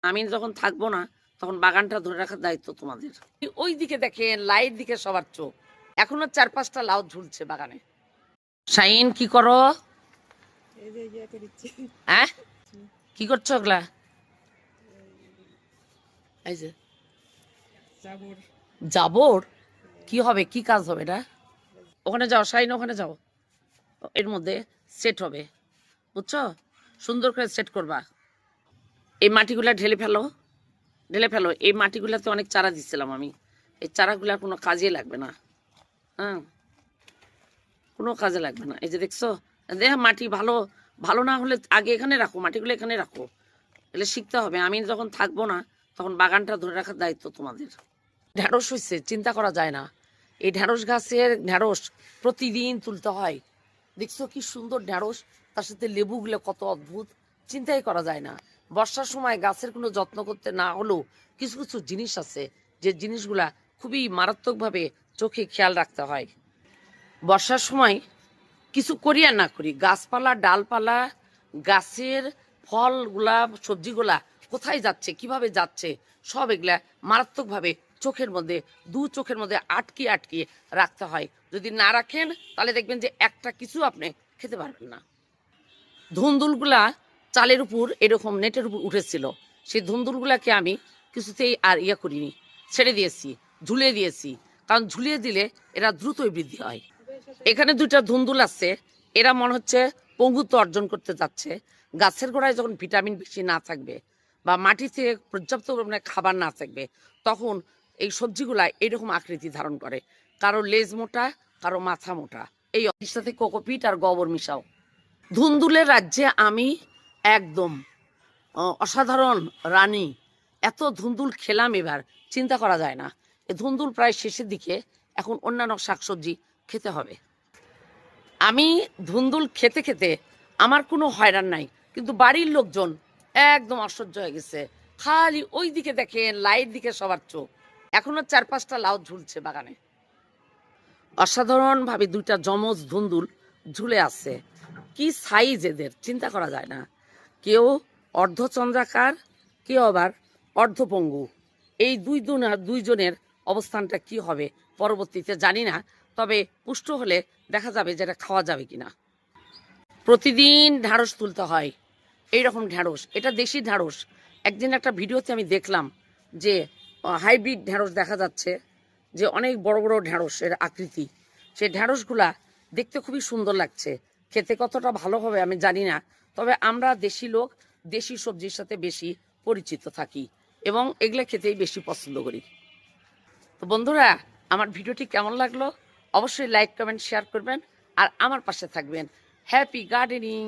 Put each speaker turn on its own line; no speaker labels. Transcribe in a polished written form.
আমি যখন থাকবো না তখন বাগানটা ধরে রাখার দায়িত্ব তোমাদের। ওই দিকে দেখেন, লাইট দিকে সবার চোখ। এখনো 4-5টা লাউ ঝুলছে বাগানে। শাইন কি করো? হ্যাঁ, কি করছো ওগুলা? এই যে জাবর, কি হবে, কি কাজ হবে এটা? ওখানে যাও শাইন, ওখানে যাও, এর মধ্যে সেট হবে, বুঝছো? সুন্দর করে সেট করবা। এই মাটিগুলা ঢেলে ফেলো, ঢেলে ফেলো। এই মাটিগুলাতে অনেক চারা দিচ্ছিলাম আমি, এই চারাগুলা কোনো কাজে লাগবে না। হ্যাঁ, কোনো কাজে লাগবে না। এই যে দেখছো, দেখ মাটি ভালো ভালো না হলে আগে এখানে রাখো, মাটিগুলো এখানে রাখো। এগুলো শিখতে হবে। আমি যখন থাকবো না তখন বাগানটা ধরে রাখার দায়িত্ব তোমাদের। ঢ্যাঁড়স হয়েছে, চিন্তা করা যায় না। এই ঢ্যাঁড়স গাছের ঢ্যাঁড়স প্রতিদিন তুলতে হয়। দেখছো কি সুন্দর ঢ্যাঁড়স, তার সাথে লেবুগুলো কত অদ্ভুত, চিন্তাই করা যায় না। বর্ষার সময় গাছের কোনো যত্ন করতে না হলেও কিছু কিছু জিনিস আছে যে জিনিসগুলা খুবই মারাত্মকভাবে চোখে খেয়াল রাখতে হয়। বর্ষার সময় কিছু করি আর না করি, গাছপালা ডালপালা গাছের ফলগুলা সবজিগুলা কোথায় যাচ্ছে, কিভাবে যাচ্ছে, সব এগুলা মারাত্মকভাবে চোখের মধ্যে, দু চোখের মধ্যে আটকে আটকে রাখতে হয়। যদি না রাখেন তাহলে দেখবেন যে একটা কিছু আপনি খেতে পারবেন না। ধুন্দুলগুলা চালের উপর এরকম নেটের উপর উঠেছিল, সেই ধুন্দুলগুলাকে আমি কিছুতেই আর করিনি, ছেড়ে দিয়েছি, ঝুলিয়ে দিয়েছি। কারণ ঝুলিয়ে দিলে এরা দ্রুতই বৃদ্ধি হয়। এখানে 2টা ধুন্দুল আছে, এরা মনে হচ্ছে পঙ্গুত্ব অর্জন করতে যাচ্ছে। গাছের গোড়ায় যখন ভিটামিন বেশি না থাকবে বা মাটিতে পর্যাপ্ত পরিমাণে খাবার না থাকবে, তখন এই সবজিগুলা এরকম আকৃতি ধারণ করে। কারো লেজ মোটা, কারো মাথা মোটা। এই সাথে কোকোপিট আর গোবর মিশাও। ধুন্দুলের রাজ্যে আমি একদম অসাধারণ রানী। এত ধুন্দুল খেলাম এবার, চিন্তা করা যায় না। এই ধুন্দুল প্রায় শেষের দিকে, এখন অন্যান্য শাকসবজি খেতে হবে। আমি ধুন্দুল খেতে খেতে আমার কোনো হয়রান নাই, কিন্তু বাড়ির লোকজন একদম অসহ্য হয়ে গেছে। খালি ওই দিকে দেখেন, লাইট দিকে সবার চোখ। এখনো 4-5টা লাউ ঝুলছে বাগানে। অসাধারণভাবে 2টা যমজ ধুন্দুল ঝুলে আছে। কি সাইজ এদের, চিন্তা করা যায় না। কেউ অর্ধচন্দ্রাকার, কেউ আবার অর্ধপঙ্গু। এই দুইজনের অবস্থানটা কি হবে পরবর্তীতে জানি না, তবে পুষ্ট হলে দেখা যাবে যে এটা খাওয়া যাবে কিনা। প্রতিদিন ঢ্যাঁড়স তুলতে হয়, এইরকম ঢ্যাঁড়স, এটা দেশি ঢ্যাঁড়স। একদিন একটা ভিডিওতে আমি দেখলাম যে হাইব্রিড ঢ্যাঁড়স দেখা যাচ্ছে, যে অনেক বড় বড় ঢ্যাঁড়সের আকৃতি। সেই ঢ্যাঁড়সগুলা দেখতে খুবই সুন্দর লাগছে, খেতে কতটা ভালো হবে আমি জানি না। তবে আমরা দেশি লোক, দেশি সবজির সাথে বেশি পরিচিত থাকি এবং এগুলো খেতেই বেশি পছন্দ করি। তো বন্ধুরা, আমার ভিডিওটি কেমন লাগলো অবশ্যই লাইক কমেন্ট শেয়ার করবেন আর আমার পাশে থাকবেন। Happy gardening.